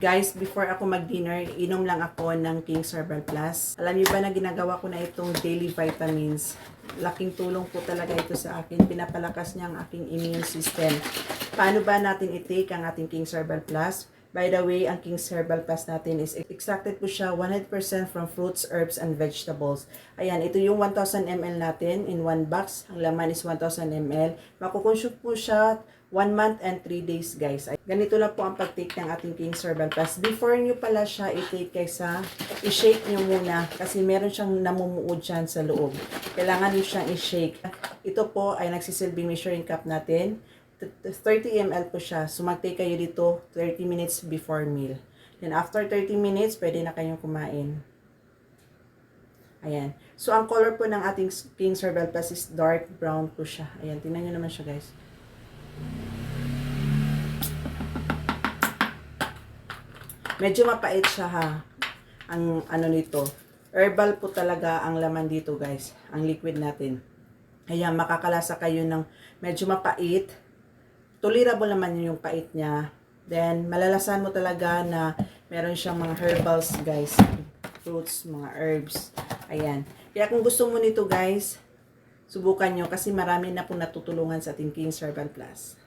Guys, before ako mag-dinner, inom lang ako ng King's Herbal Plus. Alam niyo ba na ginagawa ko na itong daily vitamins? Laking tulong po talaga ito sa akin. Pinapalakas niya ang aking immune system. Paano ba natin i-take ang ating King's Herbal Plus? By the way, ang King's Herbal Plus natin is extracted po siya 100% from fruits, herbs, and vegetables. Ayan, ito yung 1000 ml natin in one box. Ang laman is 1000 ml. Makukonsume po siya 1 month and 3 days, guys. Ganito lang po ang pag-take ng ating King's Herbal Plus. Before nyo pala siya i-take, kaysa i-shake nyo muna kasi meron siyang namumuod dyan sa loob. Kailangan nyo siyang i-shake. Ito po ay nagsisilbing measuring cup natin. 30 ml po siya. So mag-take kayo dito 30 minutes before meal. Then after 30 minutes, pwede na kayong kumain. Ayan. So ang color po ng ating King's Herbal Plus is dark brown po siya. Ayan, tingnan nyo naman siya, guys. Medyo mapait siya, ha. Ang ano nito. Herbal po talaga ang laman dito, guys. Ang liquid natin. Ayan, makakalasa kayo ng medyo mapait. Tolerable naman yung pait niya. Then, malalasan mo talaga na meron siyang mga herbals, guys. Fruits, mga herbs. Ayan. Kaya kung gusto mo nito, guys, subukan nyo kasi marami na po natutulungan sa ating King's Herbal Plus.